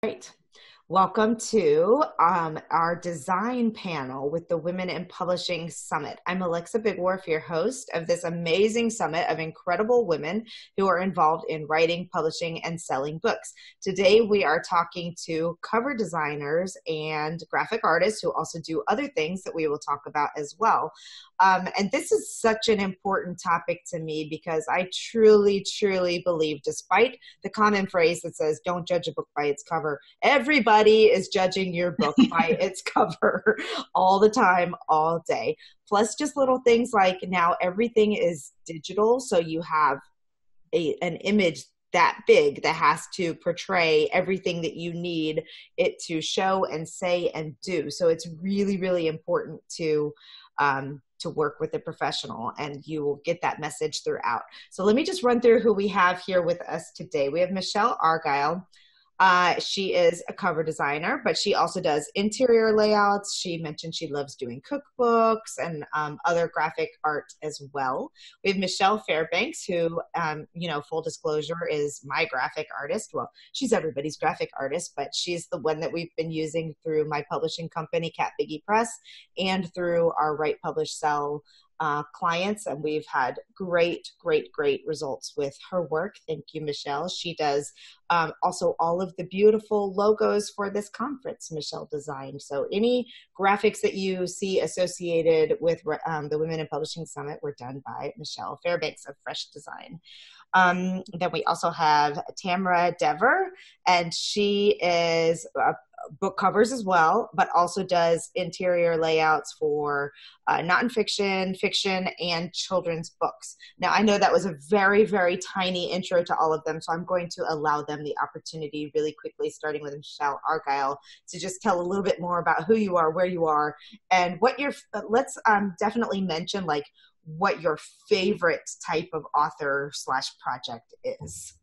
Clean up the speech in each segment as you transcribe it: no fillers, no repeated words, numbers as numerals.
Right. Welcome to our design panel with the Women in Publishing Summit. I'm Alexa Bigwarf, your host of this amazing summit of incredible women who are involved in writing, publishing, and selling books. Today, we are talking to cover designers and graphic artists who also do other things that we will talk about as well. And this is such an important topic to me because I truly, truly believe, despite the common phrase that says, don't judge a book by its cover, everybody is judging your book by its cover all the time, all day. Plus just little things like now everything is digital. So you have an image that big that has to portray everything that you need it to show and say and do. So it's really, really important to work with a professional, and you will get that message throughout. So let me just run through who we have here with us today. We have Michelle Argyle. She is a cover designer, but she also does interior layouts. She mentioned she loves doing cookbooks and other graphic art as well. We have Michelle Fairbanks, who, full disclosure, is my graphic artist. Well, she's everybody's graphic artist, but she's the one that we've been using through my publishing company, Cat Biggie Press, and through our Write, Publish, Sell clients, and we've had great results with her work. Thank you, Michelle. She does also all of the beautiful logos for this conference Michelle designed. So any graphics that you see associated with the Women in Publishing Summit were done by Michelle Fairbanks of Fresh Design. Then we also have Tamara Dever, and she is book covers as well, but also does interior layouts for nonfiction, fiction, and children's books. Now, I know that was a very, very tiny intro to all of them, so I'm going to allow them the opportunity really quickly, starting with Michelle Argyle, to just tell a little bit more about who you are, where you are, and what your, let's definitely mention like what your favorite type of author / project is.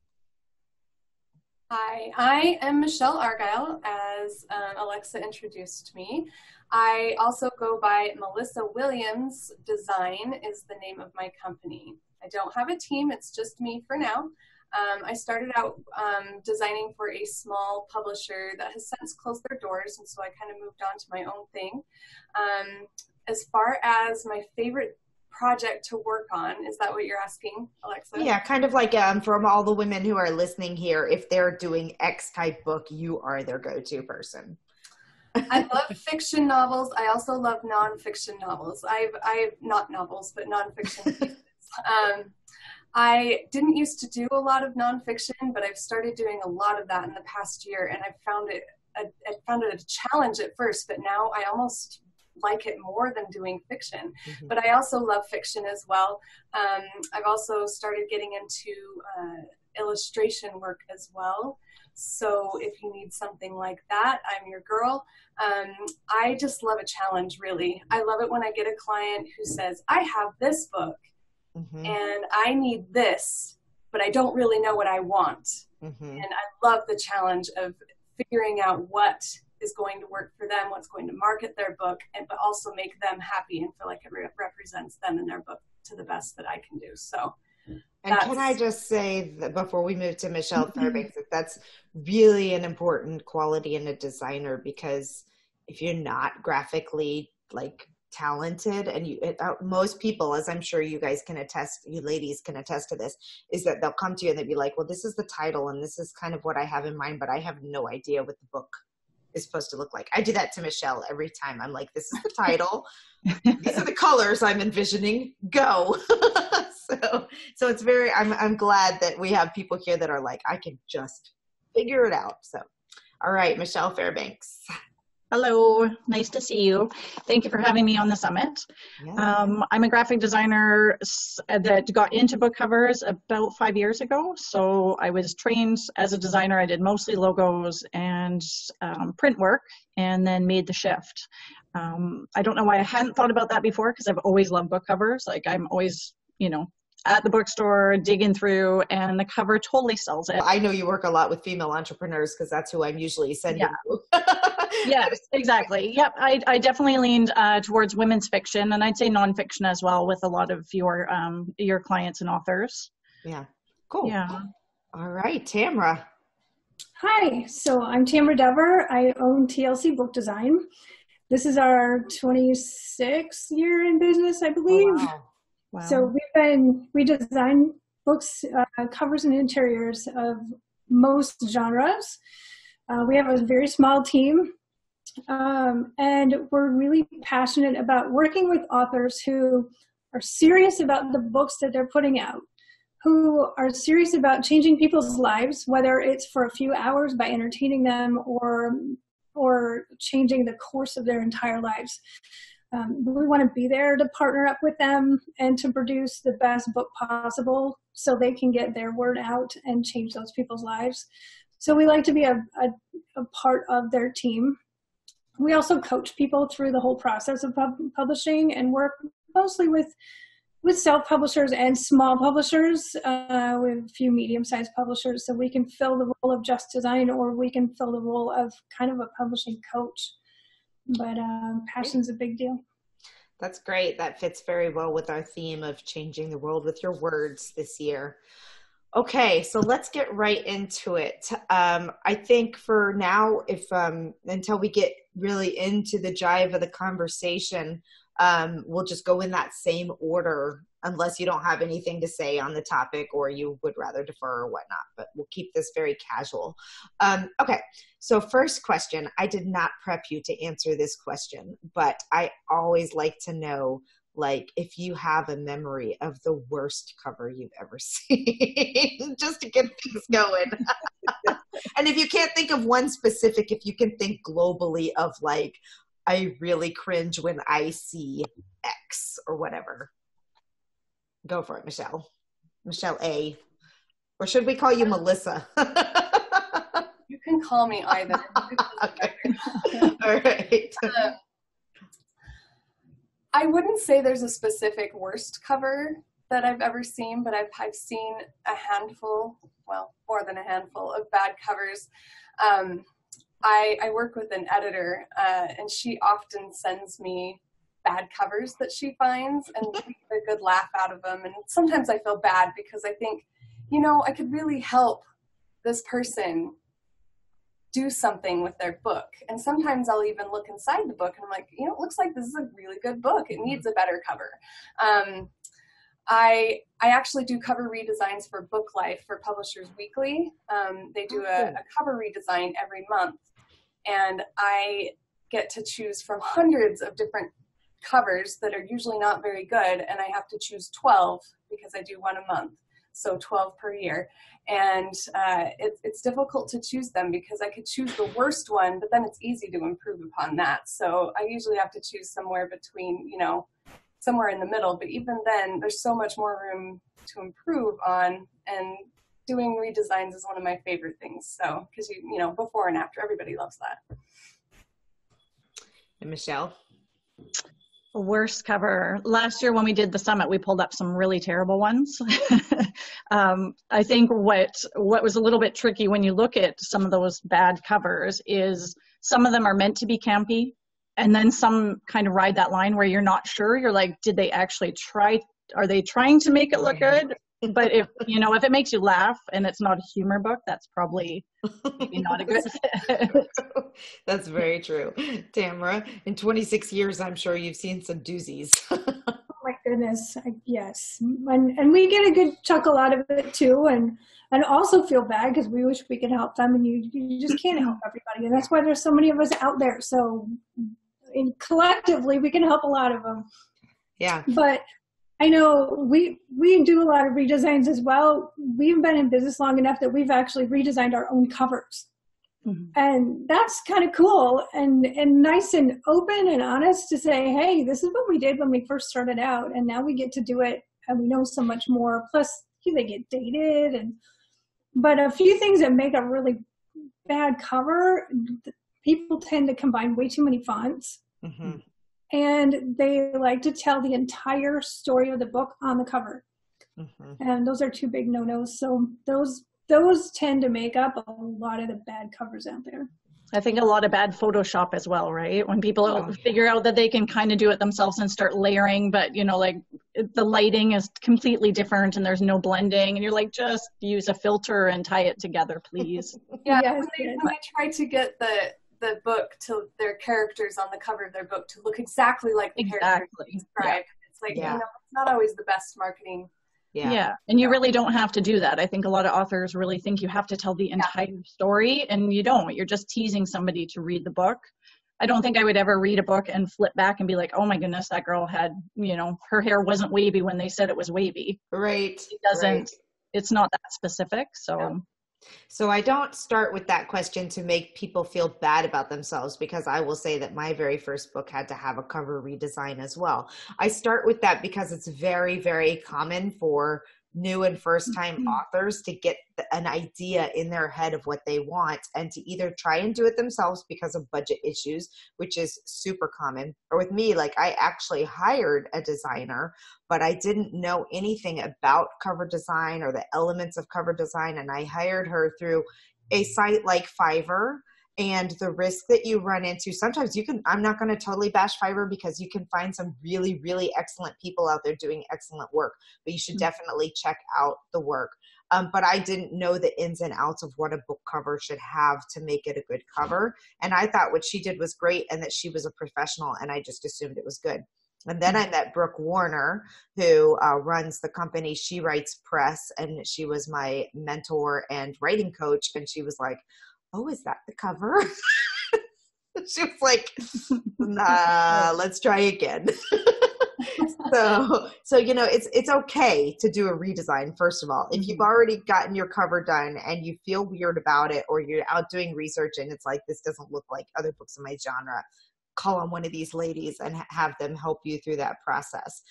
Hi, I am Michelle Argyle, as Alexa introduced me. I also go by Melissa Williams. Design is the name of my company. I don't have a team, it's just me for now. I started out designing for a small publisher that has since closed their doors, and so I kind of moved on to my own thing. As far as my favorite project to work on, is that what you're asking, Alexa? Yeah, kind of like from all the women who are listening here, if they're doing X type book, you are their go-to person. I love fiction novels. I also love nonfiction novels. Not novels, but nonfiction pieces. I didn't used to do a lot of nonfiction, but I've started doing a lot of that in the past year, and I found it a challenge at first, but now I almost like it more than doing fiction. Mm-hmm. But I also love fiction as well. I've also started getting into illustration work as well. So if you need something like that, I'm your girl. I just love a challenge, really. I love it when I get a client who says, I have this book mm-hmm. and I need this, but I don't really know what I want. Mm-hmm. And I love the challenge of figuring out what is going to work for them, what's going to market their book, but also make them happy and feel like it represents them in their book to the best that I can do. So, and can I just say that before we move to Michelle Fairbanks, that's really an important quality in a designer, because if you're not graphically like talented, and most people, as I'm sure you guys can attest, you ladies can attest to this, is that they'll come to you and they'll be like, well, this is the title and this is kind of what I have in mind, but I have no idea what the book is supposed to look like. I do that to Michelle every time. I'm like, this is the title. These are the colors I'm envisioning. Go. So it's very, I'm glad that we have people here that are like, I can just figure it out. So, all right, Michelle Fairbanks. Hello, nice to see you. Thank you for having me on the summit. Yeah. I'm a graphic designer that got into book covers about 5 years ago. So I was trained as a designer. I did mostly logos and print work, and then made the shift. I don't know why I hadn't thought about that before, because I've always loved book covers. Like I'm always, at the bookstore digging through, and the cover totally sells it. I know you work a lot with female entrepreneurs, because that's who I'm usually sending you. Yes, exactly. Yep, I definitely leaned towards women's fiction, and I'd say nonfiction as well, with a lot of your clients and authors. Yeah, cool. Yeah. All right, Tamara. Hi, so I'm Tamara Dever. I own TLC Book Design. This is our 26th year in business, I believe. Oh, wow. Wow. So we design books, covers and interiors of most genres. We have a very small team, and we're really passionate about working with authors who are serious about the books that they're putting out, who are serious about changing people's lives, whether it's for a few hours by entertaining them or changing the course of their entire lives. We want to be there to partner up with them and to produce the best book possible so they can get their word out and change those people's lives. So we like to be a part of their team. We also coach people through the whole process of publishing and work mostly with self-publishers and small publishers. We have a few medium-sized publishers, so we can fill the role of just design, or we can fill the role of kind of a publishing coach. But passion's a big deal. That's great. That fits very well with our theme of changing the world with your words this year. Okay, so let's get right into it. I think for now, if until we get really into the jive of the conversation, we'll just go in that same order, unless you don't have anything to say on the topic or you would rather defer or whatnot, but we'll keep this very casual. Okay, so first question, I did not prep you to answer this question, but I always like to know, like, if you have a memory of the worst cover you've ever seen, just to get things going. And if you can't think of one specific, if you can think globally of like, I really cringe when I see X or whatever. Go for it, Michelle. Michelle A. Or should we call you Melissa? You can call me either. Okay. All right. I wouldn't say there's a specific worst cover that I've ever seen, but I've seen a handful, well, more than a handful of bad covers. I work with an editor, and she often sends me bad covers that she finds, and we get a good laugh out of them. And sometimes I feel bad because I think, you know, I could really help this person do something with their book. And sometimes I'll even look inside the book and I'm like, you know, it looks like this is a really good book. It needs a better cover. I actually do cover redesigns for Book Life for Publishers Weekly. They do a cover redesign every month, and I get to choose from hundreds of different covers that are usually not very good, and I have to choose 12 because I do one a month, so 12 per year. And it's difficult to choose them because I could choose the worst one, but then it's easy to improve upon that. So I usually have to choose somewhere between, you know, somewhere in the middle. But even then, there's so much more room to improve on, and doing redesigns is one of my favorite things. So, because you know, before and after, everybody loves that. And Michelle? Worst cover. Last year when we did the summit, we pulled up some really terrible ones. I think what was a little bit tricky when you look at some of those bad covers is some of them are meant to be campy, and then some kind of ride that line where you're not sure. You're like, did they actually try? Are they trying to make it look good? But if, you know, if it makes you laugh and it's not a humor book, that's probably maybe not a good fit. That's very true. Tamara, in 26 years, I'm sure you've seen some doozies. Oh my goodness, yes. And we get a good chuckle out of it too, and also feel bad because we wish we could help them, and you just can't help everybody. And that's why there's so many of us out there. So collectively, we can help a lot of them. Yeah. But I know we do a lot of redesigns as well. We've been in business long enough that we've actually redesigned our own covers. Mm-hmm. And that's kind of cool and nice and open and honest to say, hey, this is what we did when we first started out, and now we get to do it and we know so much more. Plus, they get dated. But a few things that make a really bad cover, people tend to combine way too many fonts. Mm-hmm. And they like to tell the entire story of the book on the cover. Mm-hmm. And those are two big no-nos. So those tend to make up a lot of the bad covers out there. I think a lot of bad Photoshop as well, right? When people figure out that they can kind of do it themselves and start layering, but, you know, like the lighting is completely different and there's no blending, and you're like, just use a filter and tie it together, please. Yeah, Yes, when they try to get the book to their characters on the cover of their book to look exactly like the characters described. It's like, it's not always the best marketing. Yeah. And you really don't have to do that. I think a lot of authors really think you have to tell the entire story, and you don't. You're just teasing somebody to read the book. I don't think I would ever read a book and flip back and be like, oh my goodness, that girl had, her hair wasn't wavy when they said it was wavy. Right. It doesn't, it's not that specific. So. No. So I don't start with that question to make people feel bad about themselves, because I will say that my very first book had to have a cover redesign as well. I start with that because it's very, very common for new and first-time authors to get an idea in their head of what they want, and to either try and do it themselves because of budget issues, which is super common. Or with me, like, I actually hired a designer, but I didn't know anything about cover design or the elements of cover design, and I hired her through a site like Fiverr. And the risk that you run into, sometimes I'm not going to totally bash Fiverr, because you can find some really, really excellent people out there doing excellent work, but you should definitely check out the work. But I didn't know the ins and outs of what a book cover should have to make it a good cover. And I thought what she did was great and that she was a professional, and I just assumed it was good. And then I met Brooke Warner, who runs the company She Writes Press, and she was my mentor and writing coach. And she was like, oh, is that the cover? She was like, nah, let's try again. So it's okay to do a redesign, first of all. If you've already gotten your cover done and you feel weird about it, or you're out doing research and it's like, this doesn't look like other books in my genre, call on one of these ladies and have them help you through that process.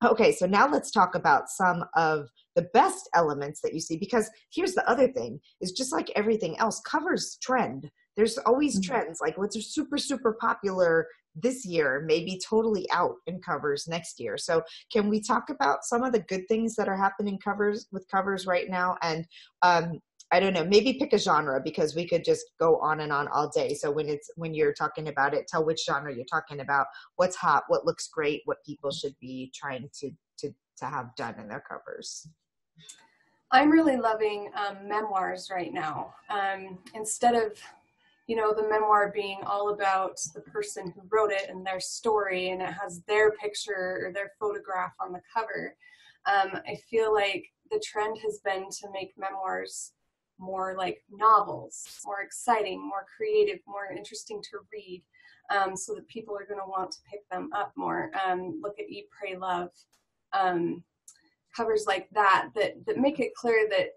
Okay, so now let's talk about some of the best elements that you see, because here's the other thing, is just like everything else, covers trend. There's always trends, like what's super, super popular this year may be totally out in covers next year. So can we talk about some of the good things that are happening with covers right now? And I don't know, maybe pick a genre, because we could just go on and on all day. So when you're talking about it, tell which genre you're talking about, what's hot, what looks great, what people should be trying to have done in their covers. I'm really loving memoirs right now. Instead of, the memoir being all about the person who wrote it and their story, and it has their picture or their photograph on the cover. I feel like the trend has been to make memoirs more like novels, more exciting, more creative, more interesting to read, so that people are going to want to pick them up more. Look at Eat, Pray, Love. Covers like that make it clear that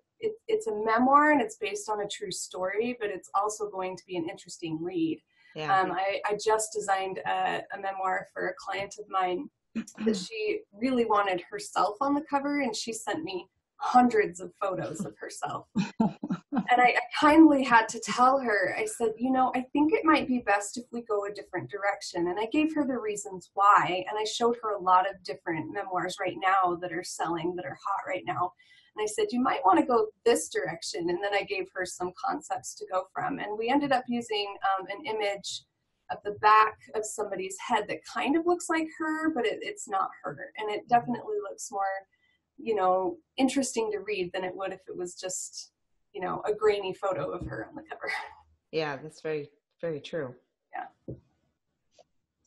it's a memoir and it's based on a true story, but it's also going to be an interesting read. Yeah. I just designed a memoir for a client of mine that she really wanted herself on the cover, and she sent me hundreds of photos of herself. And I kindly had to tell her, I said, I think it might be best if we go a different direction. And I gave her the reasons why. And I showed her a lot of different memoirs right now that are selling, that are hot right now. And I said, you might want to go this direction. And then I gave her some concepts to go from. And we ended up using an image of the back of somebody's head that kind of looks like her, but it's not her. And it definitely looks more, interesting to read than it would if it was just, a grainy photo of her on the cover. Yeah, that's very, very true. Yeah.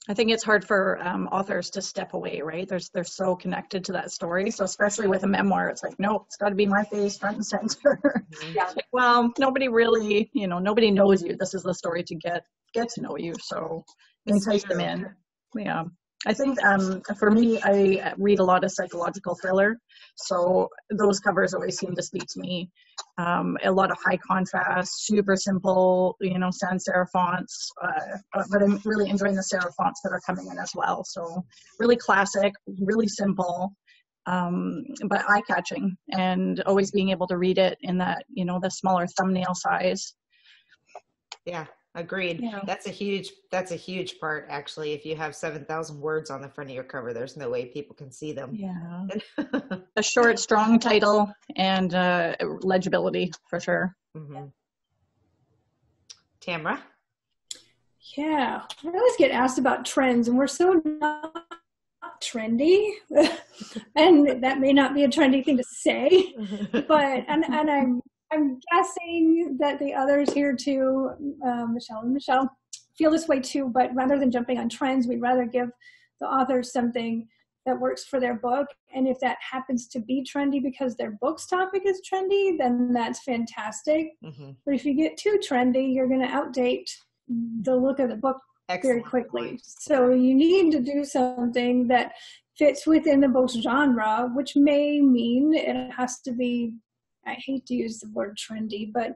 I think it's hard for authors to step away, right? They're so connected to that story. So especially with a memoir, it's like, no, it's got to be my face front and center. Yeah. Like, well, nobody really, nobody knows you. This is the story to get to know you. So entice them in. Yeah. I think for me, I read a lot of psychological thriller. So those covers always seem to speak to me. A lot of high contrast, super simple, sans serif fonts. But I'm really enjoying the serif fonts that are coming in as well. So really classic, really simple, but eye-catching, and always being able to read it in that, the smaller thumbnail size. Yeah. Agreed. Yeah. That's a huge part, actually. If you have 7,000 words on the front of your cover, there's no way people can see them. Yeah. A short, strong title and legibility for sure. Mm-hmm. Tamara? Yeah, I always get asked about trends, and we're so not trendy. And that may not be a trendy thing to say, but, and I'm guessing that the others here too, Michelle and Michelle, feel this way too, but rather than jumping on trends, we'd rather give the authors something that works for their book. And if that happens to be trendy because their book's topic is trendy, then that's fantastic. But if you get too trendy, you're going to outdate the look of the book very quickly. So you need to do something that fits within the book's genre, which may mean it has to be, I hate to use the word trendy, but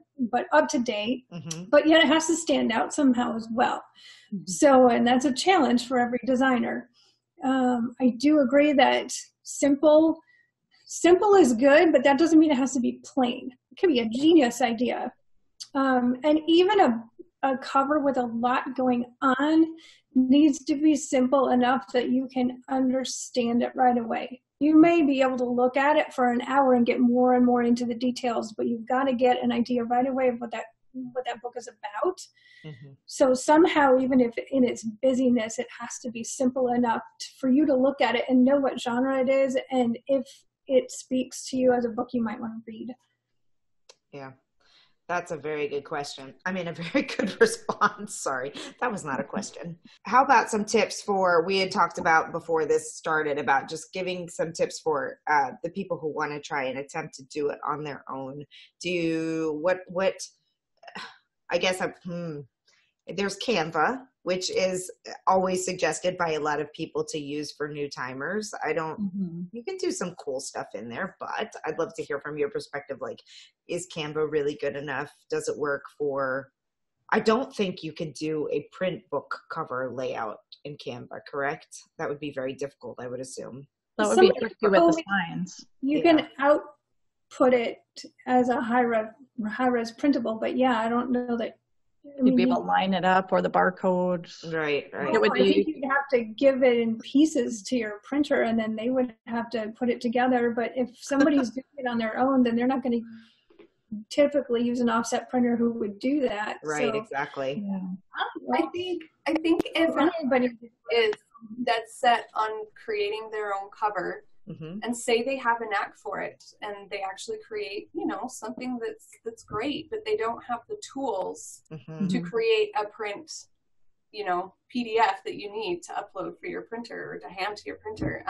up to date, but yet it has to stand out somehow as well. So, and that's a challenge for every designer. I do agree that simple is good, but that doesn't mean it has to be plain. It could be a genius idea. And even a cover with a lot going on needs to be simple enough that you can understand it right away. You may be able to look at it for an hour and get more and more into the details, but you've got to get an idea right away of what that book is about. So somehow, even if in its busyness, it has to be simple enough for you to look at it and know what genre it is, and if it speaks to you as a book you might want to read. Yeah, that's a very good question. I mean, a very good response. Sorry, that was not a question. How about some tips we had talked about before this started about just giving some tips for the people who want to try and attempt to do it on their own. I guess there's Canva, which is always suggested by a lot of people to use for new timers. You can do some cool stuff in there, but I'd love to hear from your perspective. Like, is Canva really good enough? Does it work I don't think you could do a print book cover layout in Canva, correct? That would be very difficult, I would assume. That would be tricky with the signs. You can output it as a high-res printable, but yeah, I don't know that. You'd be able to line it up, or the barcode. Right. It would I think you'd have to give it in pieces to your printer, and then they would have to put it together. But if somebody's doing it on their own, then they're not going to typically use an offset printer who would do that. Right, so, exactly. I think if anybody is dead set on creating their own cover, and say they have a knack for it and they actually create, something that's great, but they don't have the tools to create a print, PDF that you need to upload for your printer or to hand to your printer.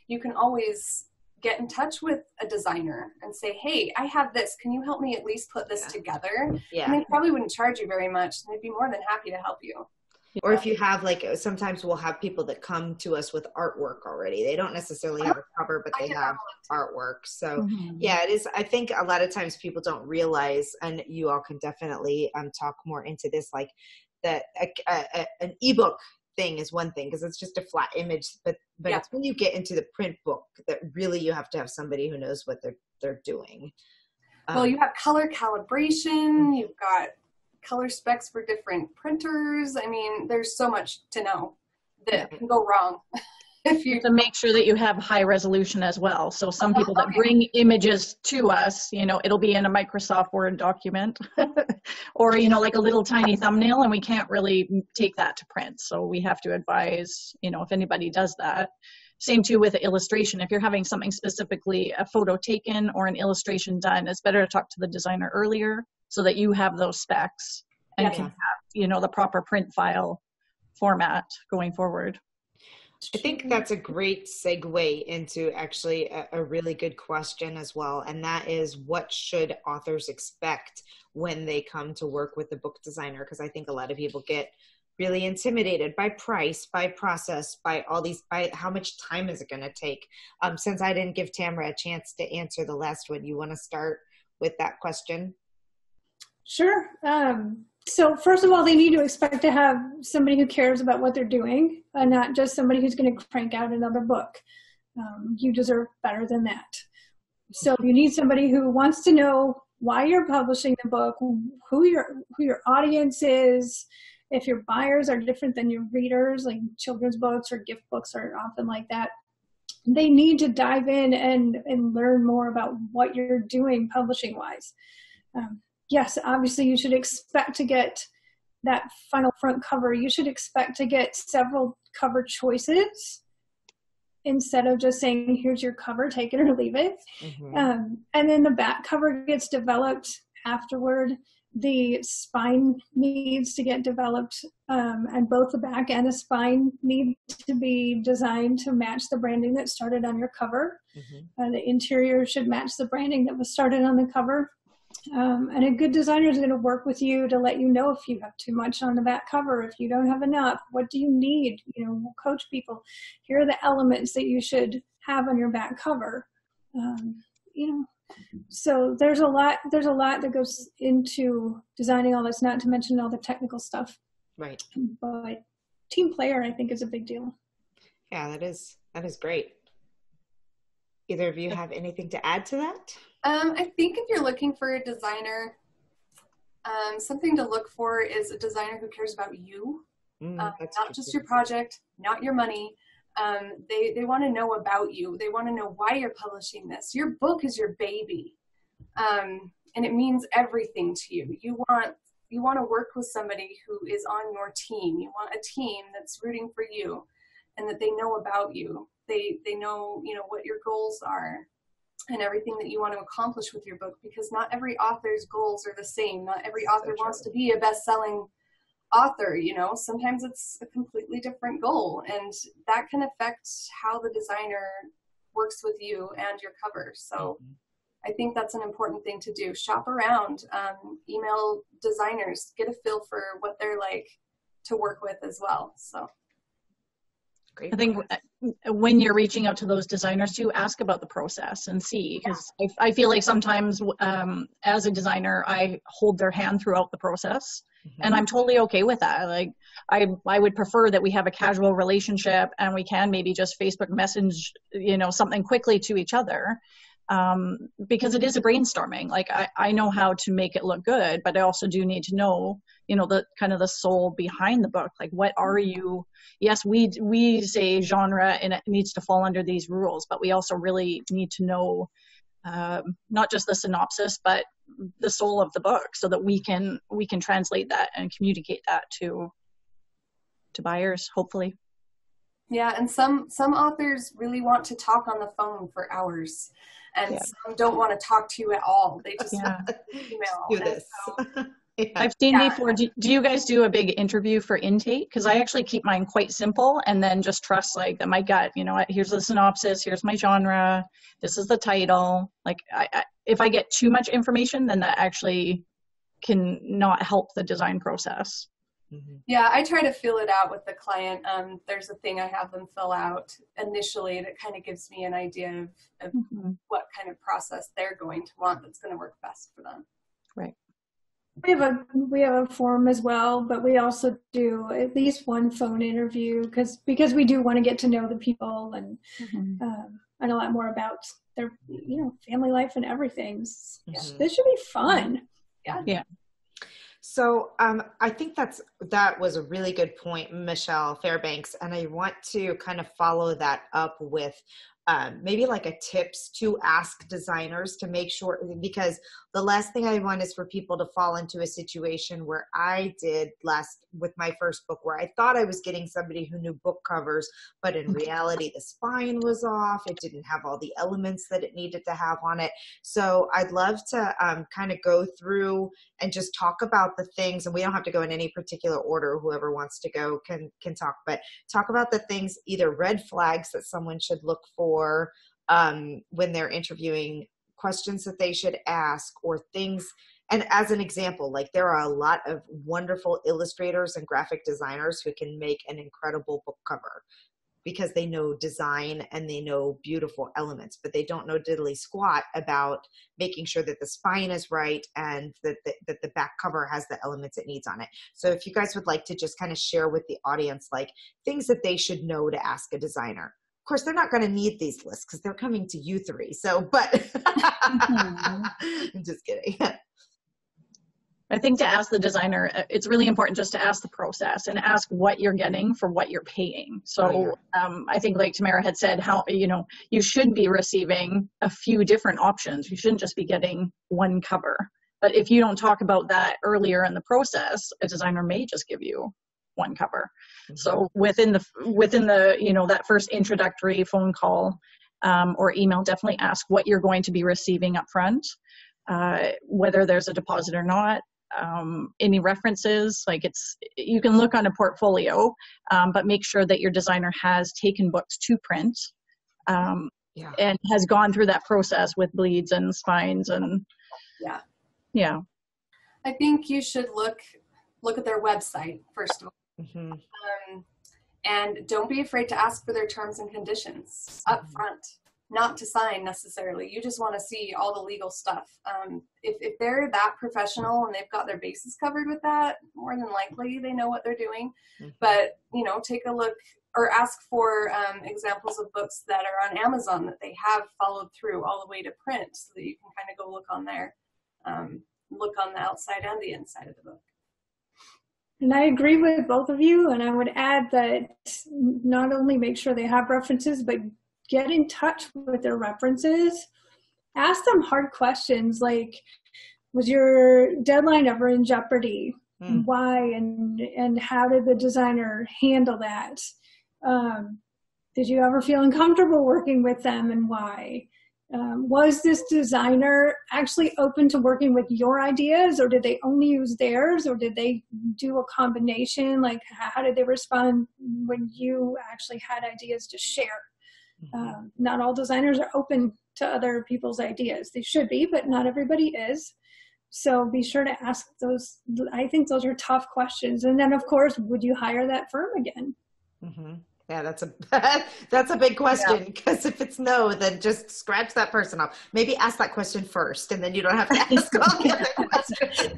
You can always get in touch with a designer and say, hey, I have this. Can you help me at least put this together? Yeah. And they probably wouldn't charge you very much. They'd be more than happy to help you. Or if you have sometimes we'll have people that come to us with artwork already. They don't necessarily have a cover, but they have artwork. So yeah, it is. I think a lot of times people don't realize, and you all can definitely talk more into this, like that an ebook thing is one thing because it's just a flat image, but it's when you get into the print book that really you have to have somebody who knows what they're doing. Well, you have color calibration, you've got color specs for different printers. I mean, there's so much to know that can go wrong. If you to make sure that you have high resolution as well. So some people that bring images to us, it'll be in a Microsoft Word document or, like a little tiny thumbnail, and we can't really take that to print. So we have to advise, if anybody does that. Same too with illustration. If you're having something specifically, a photo taken or an illustration done, it's better to talk to the designer earlier so that you have those specs and can have, the proper print file format going forward. I think that's a great segue into actually a really good question as well. And that is, what should authors expect when they come to work with the book designer? Because I think a lot of people get really intimidated by price, by process, by how much time is it going to take? Since I didn't give Tamara a chance to answer the last one, you want to start with that question? Sure. So first of all, they need to expect to have somebody who cares about what they're doing, and not just somebody who's going to crank out another book. You deserve better than that. So you need somebody who wants to know why you're publishing the book, who your audience is. If your buyers are different than your readers, like children's books or gift books are often like that, they need to dive in and learn more about what you're doing publishing-wise. Yes, obviously you should expect to get that final front cover. You should expect to get several cover choices instead of just saying, here's your cover, take it or leave it. And then the back cover gets developed afterward. The spine needs to get developed, and both the back and the spine need to be designed to match the branding that started on your cover. The interior should match the branding that was started on the cover. And a good designer is going to work with you to let you know if you have too much on the back cover, if you don't have enough, what do you need? You know, we'll coach people. Here are the elements that you should have on your back cover. You know, so there's a lot that goes into designing all this, not to mention all the technical stuff. Right. But team player, I think, is a big deal. Yeah, that is great. Either of you have anything to add to that? I think if you're looking for a designer, something to look for is a designer who cares about you, not just your project, not your money. They want to know about you. They want to know why you're publishing this. Your book is your baby, and it means everything to you. You want to work with somebody who is on your team. You want a team that's rooting for you, and that they know about you. They know, you know, what your goals are and everything that you want to accomplish with your book, because not every author's goals are the same. Not every author wants to be a best-selling author, you know. Sometimes it's a completely different goal, and that can affect how the designer works with you and your cover. So I think that's an important thing to do. Shop around, email designers, get a feel for what they're like to work with as well. So I think when you're reaching out to those designers, to ask about the process and see, because I feel like sometimes as a designer, I hold their hand throughout the process, and I'm totally okay with that. Like I would prefer that we have a casual relationship and we can maybe just Facebook message, you know, something quickly to each other, because it is a brainstorming. Like I know how to make it look good, but I also do need to know, you know, the kind of the soul behind the book. Like, what are you? Yes, we say genre and it needs to fall under these rules, but we also really need to know not just the synopsis, but the soul of the book, so that we can translate that and communicate that to buyers, hopefully. Yeah, and some authors really want to talk on the phone for hours, and some don't want to talk to you at all. They just want to email. Do this. I've seen before. Do you guys do a big interview for intake? Because I actually keep mine quite simple, and then just trust like that my gut. You know, here's the synopsis. Here's my genre. This is the title. Like, if I get too much information, then that actually can not help the design process. Yeah, I try to fill it out with the client. There's a thing I have them fill out initially that kind of gives me an idea of what kind of process they're going to want that's going to work best for them. Right. We have a form as well, but we also do at least one phone interview because we do want to get to know the people and a lot more about their, you know, family life and everything. This should be fun. Yeah. So I think that was a really good point, Michelle Fairbanks, and I want to kind of follow that up with maybe like a tips to ask designers to make sure, because the last thing I want is for people to fall into a situation where I did with my first book, where I thought I was getting somebody who knew book covers, but in reality the spine was off. It didn't have all the elements that it needed to have on it. So I'd love to kind of go through and just talk about the things, and we don't have to go in any particular order. Whoever wants to go can talk, but talk about the things, either red flags that someone should look for when they're interviewing, questions that they should ask, or things. And as an example, like there are a lot of wonderful illustrators and graphic designers who can make an incredible book cover because they know design and they know beautiful elements, but they don't know diddly squat about making sure that the spine is right and that the back cover has the elements it needs on it. So if you guys would like to just kind of share with the audience, like things that they should know to ask a designer. Of course, they're not going to need these lists because they're coming to you three. So, but I'm just kidding. I think to ask the designer, it's really important just to ask the process and ask what you're getting for what you're paying. So I think like Tamara had said, how, you know, you should be receiving a few different options. You shouldn't just be getting one cover. But if you don't talk about that earlier in the process, a designer may just give you one cover. So within the that first introductory phone call or email, definitely ask what you're going to be receiving up front, whether there's a deposit or not. Any references, you can look on a portfolio, but make sure that your designer has taken books to print and has gone through that process with bleeds and spines and I think you should look at their website first of all, and don't be afraid to ask for their terms and conditions up front. Not to sign necessarily. You just want to see all the legal stuff. If they're that professional and they've got their bases covered with that, more than likely they know what they're doing. But, take a look or ask for examples of books that are on Amazon that they have followed through all the way to print, so that you can kind of go look on there, look on the outside and the inside of the book. And I agree with both of you. And I would add that not only make sure they have references, but get in touch with their references. Ask them hard questions like, was your deadline ever in jeopardy? Why and how did the designer handle that? Did you ever feel uncomfortable working with them and why? Was this designer actually open to working with your ideas, or did they only use theirs, or did they do a combination? Like, how did they respond when you actually had ideas to share? Not all designers are open to other people's ideas. They should be, but not everybody is. So be sure to ask those. I think those are tough questions. And then, of course, would you hire that firm again? Yeah, that's a big question, because if it's no, then just scratch that person off. Maybe ask that question first, and then you don't have to ask all the other questions.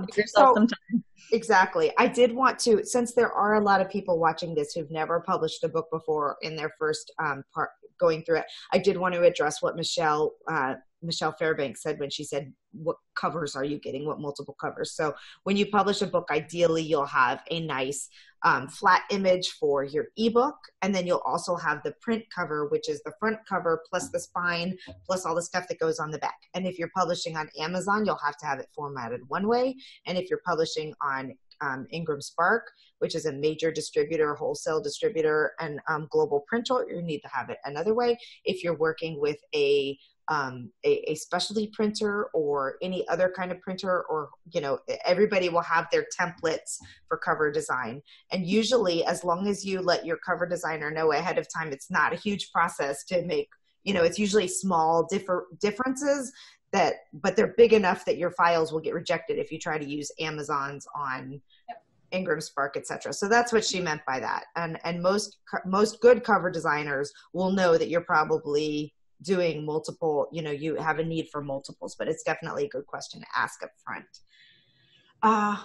Give yourself some time. Exactly. I did want to, since there are a lot of people watching this who've never published a book before in their first part going through it, I did want to address what Michelle Fairbanks said when she said, what covers are you getting? What multiple covers? So when you publish a book, ideally you'll have a nice flat image for your ebook, and then you'll also have the print cover, which is the front cover plus the spine plus all the stuff that goes on the back. And if you're publishing on Amazon, you'll have to have it formatted one way, and if you're publishing on Ingram Spark, which is a major distributor, wholesale distributor, and global printer, you need to have it another way. If you're working with a specialty printer or any other kind of printer, or everybody will have their templates for cover design. And usually, as long as you let your cover designer know ahead of time, it's not a huge process to make, it's usually small differences but they're big enough that your files will get rejected if you try to use Amazon's on Ingram Spark, etc. So that's what she meant by that. And most good cover designers will know that you're probably doing multiple, you have a need for multiples, but it's definitely a good question to ask up front.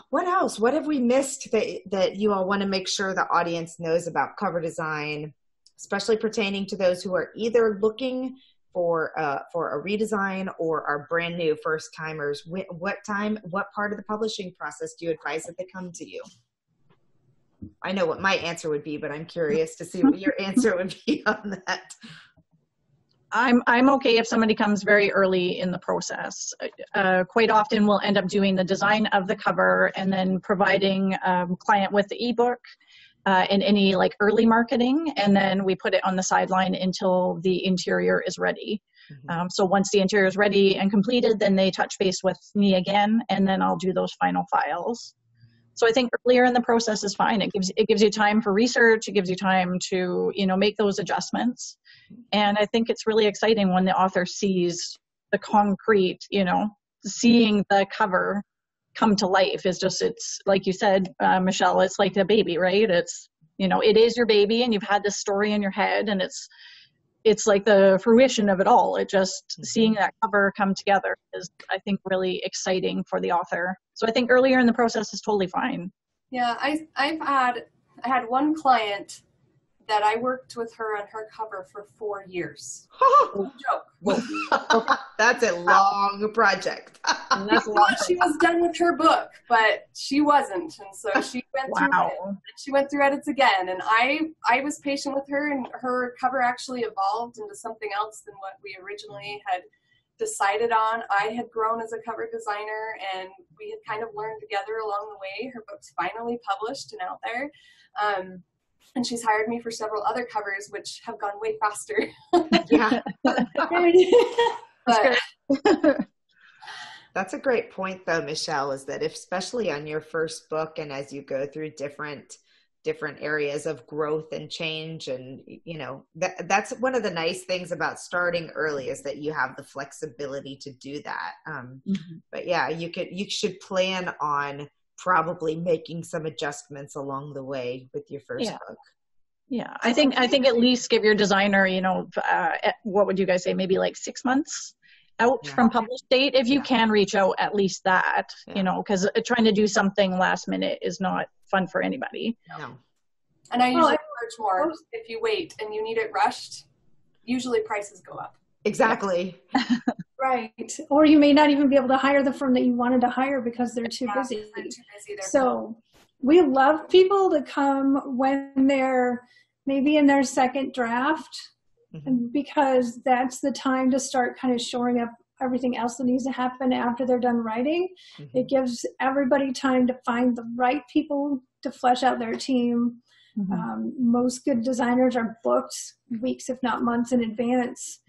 What else? What have we missed that you all want to make sure the audience knows about cover design, especially pertaining to those who are either looking for a redesign or are brand new first timers? What part of the publishing process do you advise that they come to you? I know what my answer would be, but I'm curious to see what your answer would be on that. I'm okay if somebody comes very early in the process. Quite often we'll end up doing the design of the cover and then providing client with the ebook and any early marketing, and then we put it on the sideline until the interior is ready. So once the interior is ready and completed, then they touch base with me again, and then I'll do those final files. So I think earlier in the process is fine. It gives you time for research. It gives you time to make those adjustments. And I think it's really exciting when the author sees the concrete, seeing the cover come to life. It's like you said, Michelle, it's like a baby, right? It's, it is your baby, and you've had this story in your head, and it's like the fruition of it all. It just seeing that cover come together is, I think, really exciting for the author. So I think earlier in the process is totally fine. Yeah, I had one client that I worked with her on her cover for 4 years. No joke. That's a long project. That's a lot. She was done with her book, but she wasn't, and so she went through it. And she went through edits again, and I was patient with her, and her cover actually evolved into something else than what we originally decided on. I had grown as a cover designer, and we had kind of learned together along the way. Her book's finally published and out there. And she's hired me for several other covers, which have gone way faster. Yeah. But That's a great point, though, Michelle, is that especially on your first book and as you go through different areas of growth and change, and that's one of the nice things about starting early, is that you have the flexibility to do that. But yeah, you should plan on probably making some adjustments along the way with your first book. Yeah, I think at least give your designer, what would you guys say, maybe like 6 months out from published date, if you can reach out at least that, because trying to do something last minute is not fun for anybody. No. And I usually charge more if you wait and you need it rushed. Usually prices go up. Exactly. Right. Or you may not even be able to hire the firm that you wanted to hire because they're too busy. They're too busy. So we love people to come when they're maybe in their second draft, because that's the time to start kind of shoring up everything else that needs to happen after they're done writing. It gives everybody time to find the right people to flesh out their team. Most good designers are booked weeks, if not months in advance.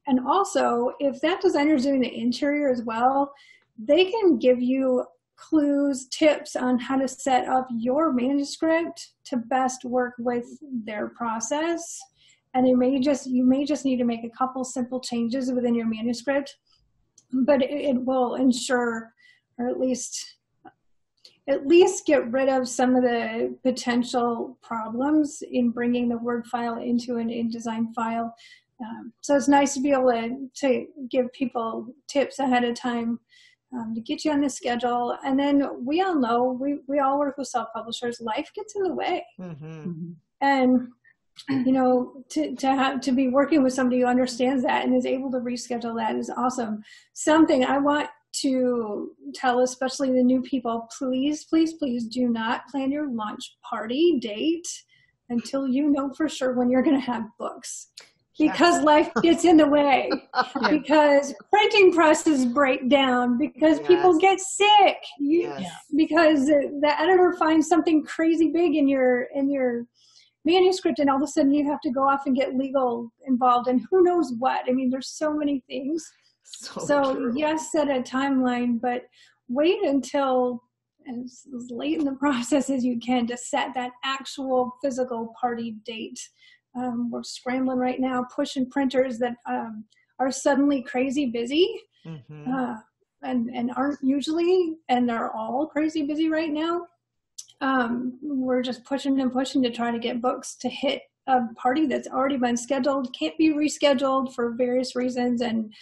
And also, if that designer is doing the interior as well, they can give you clues, tips on how to set up your manuscript to best work with their process. And you may just need to make a couple simple changes within your manuscript, but it will ensure, or at least get rid of some of the potential problems in bringing the Word file into an InDesign file. So it's nice to be able to give people tips ahead of time to get you on the schedule. And then we all know, we all work with self-publishers, life gets in the way. And to be working with somebody who understands that and is able to reschedule that is awesome. Something I want to tell, especially the new people, please, please, please do not plan your launch party date until you know for sure when you're going to have books, because life gets in the way, because printing presses break down, because people get sick, because the editor finds something crazy big in your manuscript, and all of a sudden you have to go off and get legal involved and who knows what. I mean, there's so many things. So yes, set a timeline, but wait until as late in the process as you can to set that actual physical party date. We're scrambling right now, pushing printers that are suddenly crazy busy and aren't usually, and they're all crazy busy right now. We're just pushing and pushing to try to get books to hit a party that's already been scheduled, can't be rescheduled for various reasons, and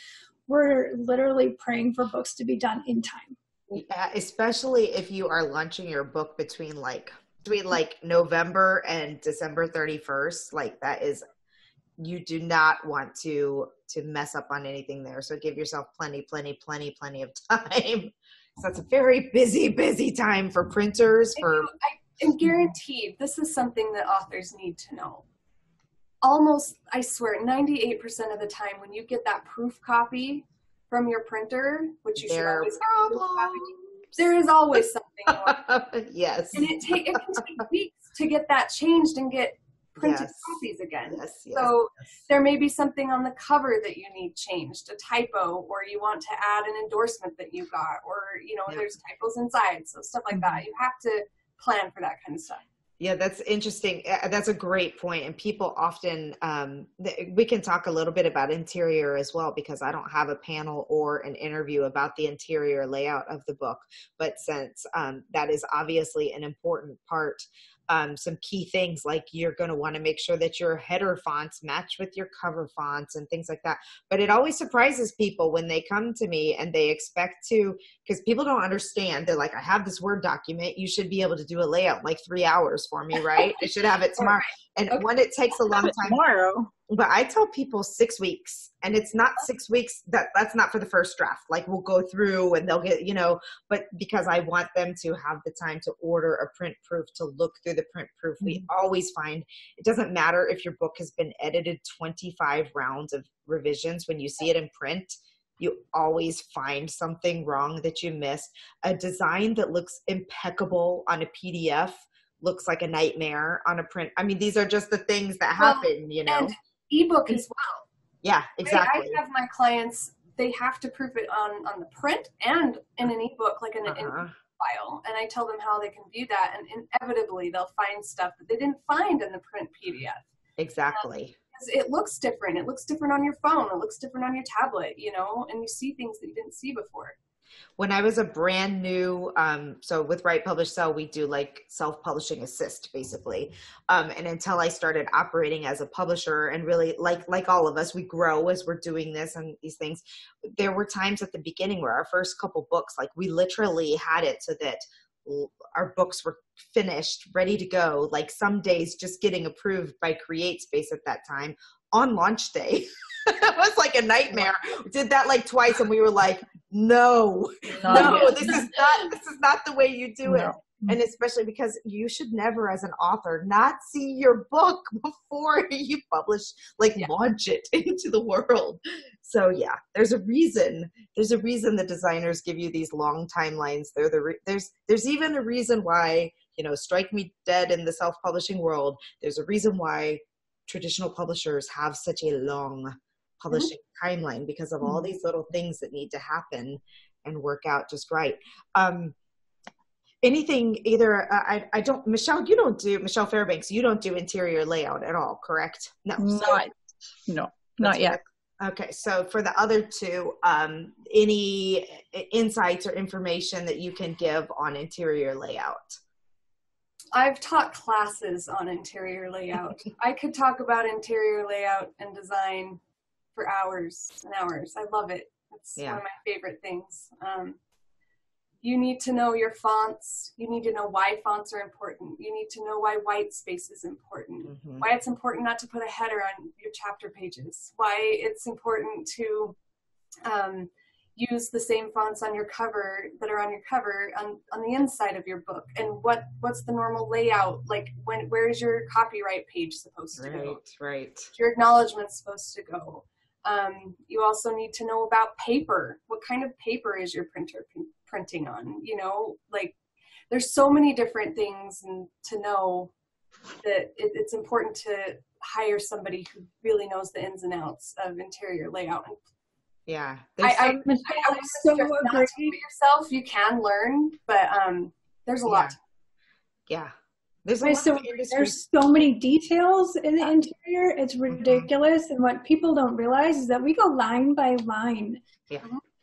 we're literally praying for books to be done in time. Yeah, especially if you are launching your book between November and December 31st, like that is, you do not want to mess up on anything there. So give yourself plenty of time. So it's a very busy time for printers. I'm guaranteed this is something that authors need to know. Almost, I swear, 98% of the time when you get that proof copy from your printer, which you should always get a proof copy, there is always something. Yes. And it can take weeks to get that changed and get printed copies again. So there may be something on the cover that you need changed, a typo, or you want to add an endorsement that you got, or there's typos inside, so stuff like that. You have to plan for that kind of stuff. Yeah, that's interesting. That's a great point. And people often, we can talk a little bit about interior as well, because I don't have a panel or an interview about the interior layout of the book. But since that is obviously an important part, some key things like you're going to want to make sure that your header fonts match with your cover fonts and things like that. But it always surprises people when they come to me and they expect to, because people don't understand. They're like, I have this Word document. You should be able to do a layout in like 3 hours for me, right? I should have it tomorrow. And when it takes a long time. Tomorrow. But I tell people 6 weeks, and it's not 6 weeks. That's not for the first draft. Like we'll go through and they'll get, but because I want them to have the time to order a print proof, to look through the print proof. We always find it doesn't matter if your book has been edited 25 rounds of revisions. When you see it in print, you always find something wrong that you missed. A design that looks impeccable on a PDF looks like a nightmare on a print. I mean, these are just the things that happen, And ebook as well. Yeah, exactly. I have my clients, they have to proof it on the print and in an ebook, like in an file. And I tell them how they can view that. And inevitably, they'll find stuff that they didn't find in the print PDF. Exactly. Because it looks different. It looks different on your phone. It looks different on your tablet, and you see things that you didn't see before. When I was a brand new, so with Write, Publish, Sell, we do like self-publishing assist basically. And until I started operating as a publisher, and really like all of us, we grow as we're doing this and these things. There were times at the beginning where our first couple books, like we literally had it so that our books were finished, ready to go. Like some days just getting approved by CreateSpace at that time on launch day. It was like a nightmare. We did that like twice and we were like, no, this is not the way you do it. And especially because you should never, as an author, not see your book before you publish, launch it into the world. So yeah, there's a reason the designers give you these long timelines. There's even a reason why, strike me dead in the self-publishing world. There's a reason why traditional publishers have such a long publishing timeline, because of all these little things that need to happen and work out just right. Anything either, I don't, Michelle Fairbanks, you don't do interior layout at all, correct? No. Not yet. Okay. So for the other two, any insights or information that you can give on interior layout? I've taught classes on interior layout. I could talk about interior layout and design for hours and hours. I love it. It's one of my favorite things. You need to know your fonts. You need to know why fonts are important. You need to know why white space is important. Why it's important not to put a header on your chapter pages. Why it's important to use the same fonts on your cover that are on your cover on the inside of your book. And what's the normal layout? Like where's your copyright page supposed to go? Right. Your acknowledgement's supposed to go. You also need to know about paper. What kind of paper is your printer printing on? There's so many different things, and to know that it's important to hire somebody who really knows the ins and outs of interior layout. Yeah. I would suggest not to do it yourself. You can learn, but there's a lot. Yeah. There's so many details in the interior. It's ridiculous. And what people don't realize is that we go line by line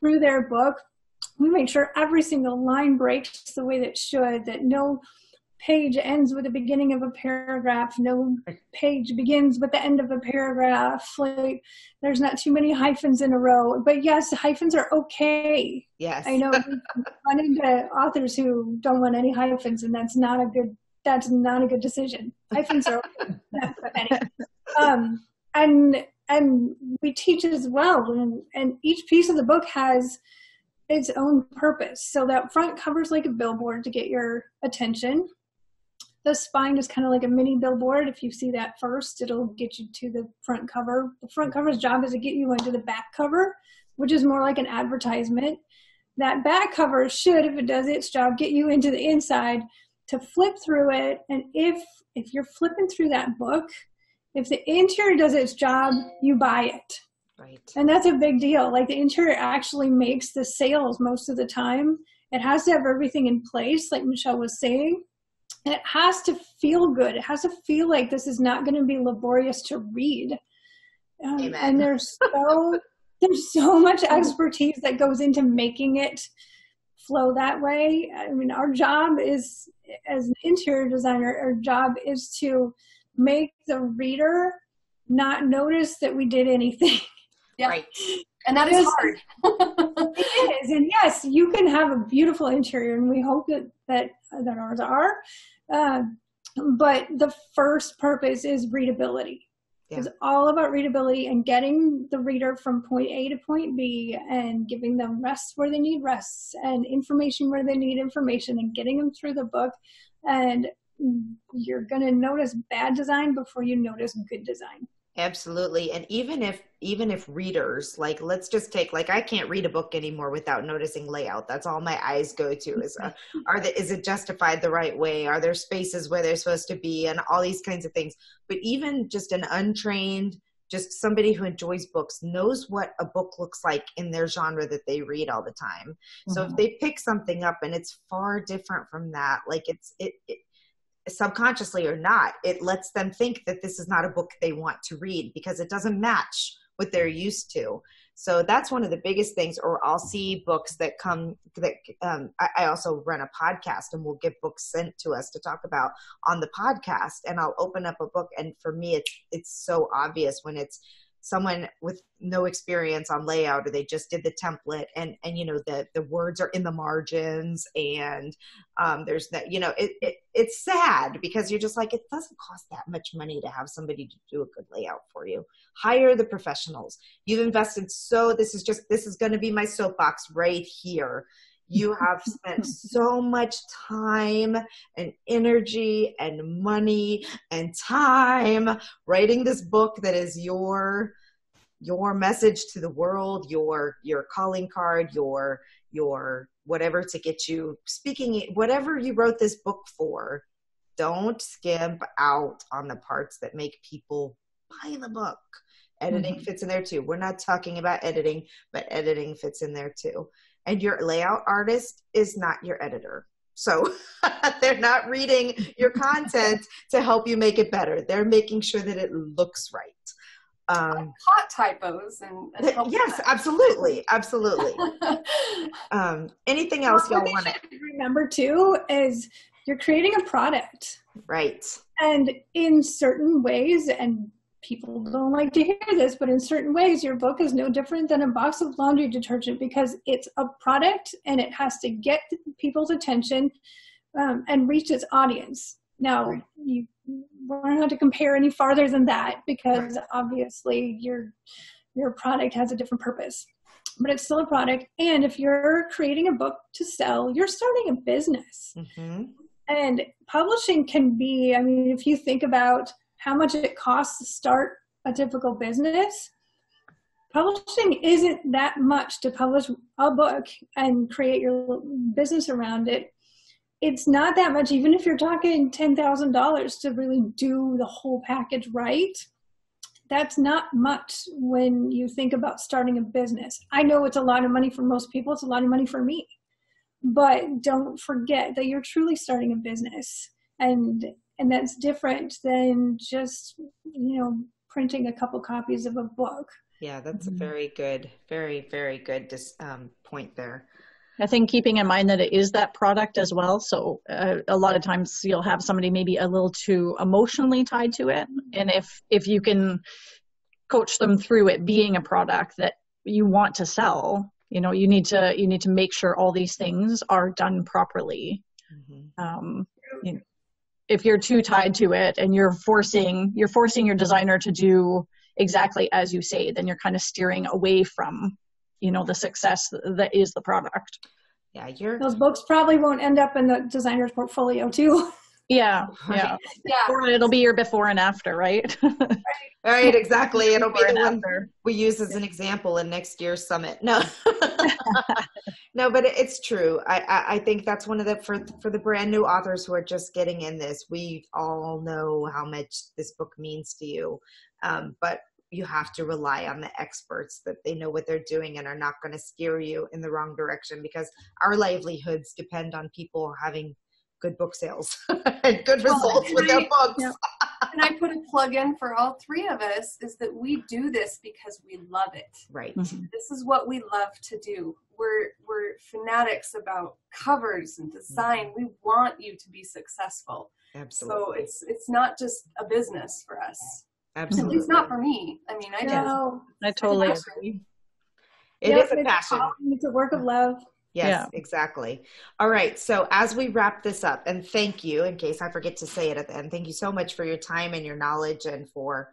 through their book. We make sure every single line breaks the way that it should, that no page ends with the beginning of a paragraph, no page begins with the end of a paragraph. Like, there's not too many hyphens in a row. But yes, hyphens are okay. Yes. I know we run into authors who don't want any hyphens, and that's not a good decision. Hyphens are okay. Not for any. And we teach as well, and each piece of the book has its own purpose. So that front cover's like a billboard to get your attention. The spine is kind of like a mini billboard. If you see that first, it'll get you to the front cover. The front cover's job is to get you into the back cover, which is more like an advertisement. That back cover should, if it does its job, get you into the inside to flip through it. And if you're flipping through that book, if the interior does its job, you buy it. Right. And that's a big deal. Like, the interior actually makes the sales most of the time. It has to have everything in place, like Michelle was saying. And it has to feel good. It has to feel like this is not going to be laborious to read. And there's so much expertise that goes into making it flow that way. I mean, our job is, as an interior designer, our job is to make the reader not notice that we did anything. Yeah. Right. And that is hard. It is. And yes, you can have a beautiful interior, and we hope that ours are. But the first purpose is readability. Yeah. It's all about readability and getting the reader from point A to point B and giving them rests where they need rests and information where they need information and getting them through the book. And you're going to notice bad design before you notice good design. Absolutely. And even if readers, like, let's just take, like, I can't read a book anymore without noticing layout. That's all my eyes go to is, is it justified the right way? Are there spaces where they're supposed to be, and all these kinds of things. But even just an untrained, just somebody who enjoys books knows what a book looks like in their genre that they read all the time. Mm-hmm. So if they pick something up and it's far different from that, like it subconsciously or not, it lets them think that this is not a book they want to read because it doesn't match what they're used to. So that's one of the biggest things. Or I'll see books that come that I also run a podcast, and we'll get books sent to us to talk about on the podcast, and I'll open up a book, and for me it's so obvious when it's someone with no experience on layout, or they just did the template, and you know, the words are in the margins, and there's that, you know, it's sad because you're just like, it doesn't cost that much money to have somebody to do a good layout for you. Hire the professionals. You've invested, so this is going to be my soapbox right here. You have spent so much time and energy and money and time writing this book that is your message to the world, your calling card, your whatever to get you speaking, whatever you wrote this book for. Don't skimp out on the parts that make people buy the book. Editing fits in there too. We're not talking about editing, but editing fits in there too. And your layout artist is not your editor. So they're not reading your content to help you make it better. They're making sure that it looks right. Caught typos and yes, absolutely. Absolutely. Anything else y'all want to remember too is you're creating a product. Right. And in certain ways, and people don't like to hear this, but in certain ways, your book is no different than a box of laundry detergent because it's a product and it has to get people's attention and reach its audience. Now, you won't have to compare any farther than that because obviously your product has a different purpose, but it's still a product. And if you're creating a book to sell, you're starting a business. Mm-hmm. And publishing can be, I mean, if you think about how much it costs to start a typical business, publishing isn't that much to publish a book and create your business around it. It's not that much, even if you're talking $10,000 to really do the whole package right. That's not much when you think about starting a business. I know it's a lot of money for most people. It's a lot of money for me. But don't forget that you're truly starting a business. And that's different than just, you know, printing a couple copies of a book. Yeah, that's a very good, very, very good point there. I think keeping in mind that it is that product as well. So a lot of times you'll have somebody maybe a little too emotionally tied to it. And if you can coach them through it being a product that you want to sell, you know, you need to make sure all these things are done properly. Mm-hmm. You know, if you're too tied to it and you're forcing your designer to do exactly as you say, then you're kind of steering away from, you know, the success that is the product. Yeah, those books probably won't end up in the designer's portfolio too. Yeah. Or it'll be your before and after, right? Right, exactly. It'll be the one we use as an example in next year's summit. No, no, but it's true. I think that's one of the, for the brand new authors who are just getting in this, we all know how much this book means to you. But you have to rely on the experts, that they know what they're doing and are not going to steer you in the wrong direction, because our livelihoods depend on people having good book sales and good results with their books. Yeah. And I put a plug in for all three of us is that we do this because we love it. Right. Mm-hmm. This is what we love to do. We're fanatics about covers and design. Mm-hmm. We want you to be successful. Absolutely. So it's not just a business for us. Absolutely. It's not for me. I mean, I totally agree. It is a passion. It's a work of love. Yes, Yeah. exactly. All right. So as we wrap this up, and thank you, in case I forget to say it at the end, thank you so much for your time and your knowledge and for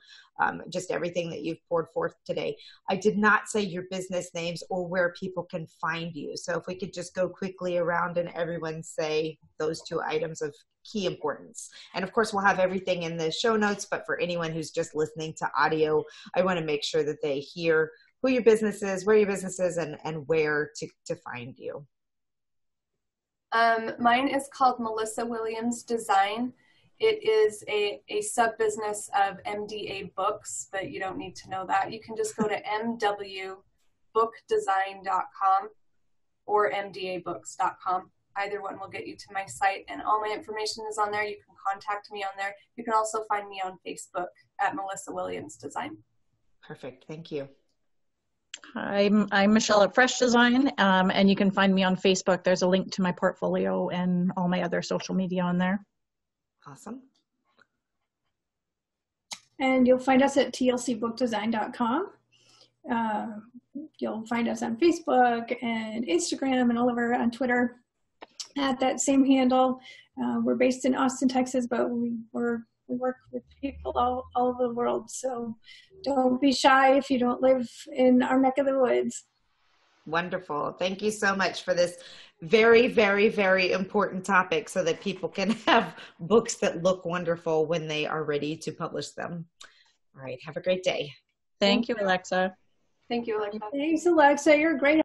just everything that you've poured forth today. I did not say your business names or where people can find you. So if we could just go quickly around and everyone say those 2 items of key importance. And of course, we'll have everything in the show notes, but for anyone who's just listening to audio, I want to make sure that they hear who your business is, where your business is, and where to find you. Mine is called Melissa Williams Design. It is a sub-business of MDA Books, but you don't need to know that. You can just go to mwbookdesign.com or mdabooks.com. Either one will get you to my site, and all my information is on there. You can contact me on there. You can also find me on Facebook at Melissa Williams Design. Perfect. Thank you. I'm Michelle at Fresh Design, and you can find me on Facebook. There's a link to my portfolio and all my other social media on there. Awesome. And you'll find us at tlcbookdesign.com. You'll find us on Facebook and Instagram and all over on Twitter at that same handle. We're based in Austin, Texas, but we work with people all over the world. So don't be shy if you don't live in our neck of the woods. Wonderful. Thank you so much for this very, very, very important topic so that people can have books that look wonderful when they are ready to publish them. All right. Have a great day. Thank you, Alexa. Thank you, Alexa. Thanks, Alexa. You're a great